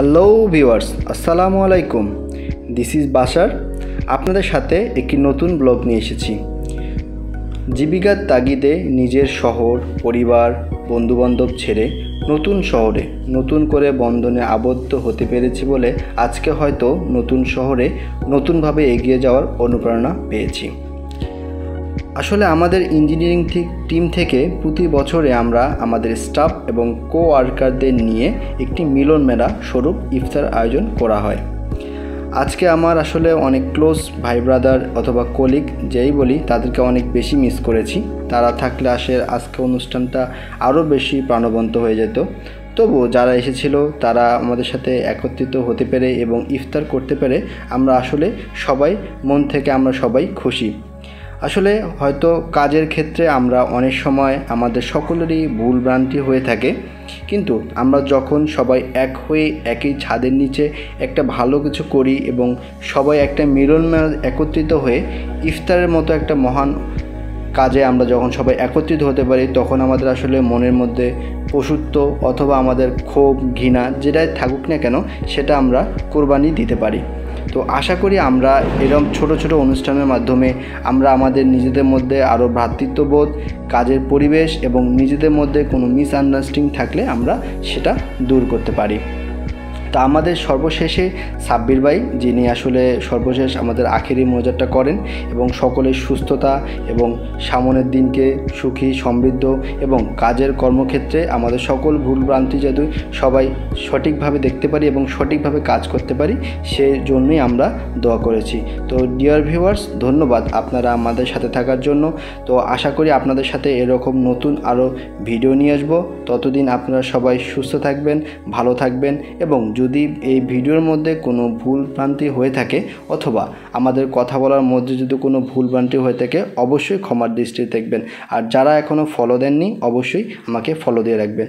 Hello viewers, আসসালামু আলাইকুম। This is Bashar. আপনাদের সাথে একটি নতুন ব্লগ নিয়ে এসেছি। জীবিকার তাগিদে নিজের শহর, পরিবার, বন্ধুবান্ধব ছেড়ে নতুন শহরে নতুন করে বন্ধনে আবদ্ধ হতে পেরেছি বলে আজকে হয়তো নতুন শহরে নতুনভাবে এগিয়ে যাওয়ার অনুপ্রেরণা পেয়েছি। আসলে আমাদের ইঞ্জিনিয়ারিং টিম থেকে প্রতি বছরে আমরা আমাদের স্টাফ এবং কোয়ার্কারদের নিয়ে একটি মিলন মেলা স্বরূপ ইফতার আয়োজন করা হয়। আজকে আমার আসলে অনেক ক্লোজ ভাই ব্রাদার অথবা কলিগ যেই বলি তাদেরকে অনেক বেশি মিস করেছি। তারা থাকলে আজকে অনুষ্ঠানটা আরও বেশি প্রাণবন্ত হয়ে যেত। তবুও যারা এসেছিল তারা আমাদের সাথে একত্রিত হতে পেরে এবং ইফতার করতে পেরে আমরা আসলে সবাই মন থেকে আমরা সবাই খুশি। আসলে হয়তো কাজের ক্ষেত্রে আমরা অনেক সময় আমাদের সকলেরই ভুল ভ্রান্তি হয়ে থাকে, কিন্তু আমরা যখন সবাই এক হয়ে একই ছাদের নিচে একটা ভালো কিছু করি এবং সবাই একটা মিলন মেলা একত্রিত হয়ে ইফতারের মতো একটা মহান কাজে আমরা যখন সবাই একত্রিত হতে পারি, তখন আমাদের আসলে মনের মধ্যে পশুত্ব অথবা আমাদের ক্ষোভ, ঘৃণা যেটাই থাকুক না কেন সেটা আমরা কোরবানি দিতে পারি। তো আশা করি আমরা এরকম ছোট ছোট অনুষ্ঠানের মাধ্যমে আমরা আমাদের নিজেদের মধ্যে আরও ভ্রাতৃত্ববোধ, কাজের পরিবেশ এবং নিজেদের মধ্যে কোনো মিসআন্ডারস্ট্যান্ডিং থাকলে আমরা সেটা দূর করতে পারি। তা আমাদের সর্বশেষে সাব্বির ভাই, যিনি আসলে সর্বশেষ আমাদের আখেরি মোজারটা করেন এবং সকলের সুস্থতা এবং সামনের দিনকে সুখী, সমৃদ্ধ এবং কাজের কর্মক্ষেত্রে আমাদের সকল ভুলভ্রান্তি যাতে সবাই সঠিকভাবে দেখতে পারি এবং সঠিকভাবে কাজ করতে পারি, সেই জন্যই আমরা দোয়া করেছি। তো ডিয়ার ভিউয়ার্স, ধন্যবাদ আপনারা আমাদের সাথে থাকার জন্য। তো আশা করি আপনাদের সাথে এরকম নতুন আরও ভিডিও নিয়ে আসবো। ততদিন আপনারা সবাই সুস্থ থাকবেন, ভালো থাকবেন এবং যদি এই ভিডিওর মধ্যে কোনো ভুল ভ্রান্তি হয়ে থাকে অথবা আমাদের কথা বলার মধ্যে যদি কোনো ভুল ভ্রান্তি হয়ে থাকে অবশ্যই ক্ষমার দৃষ্টিতে দেখবেন। আর যারা এখনও ফলো দেননি অবশ্যই আমাকে ফলো দিয়ে রাখবেন।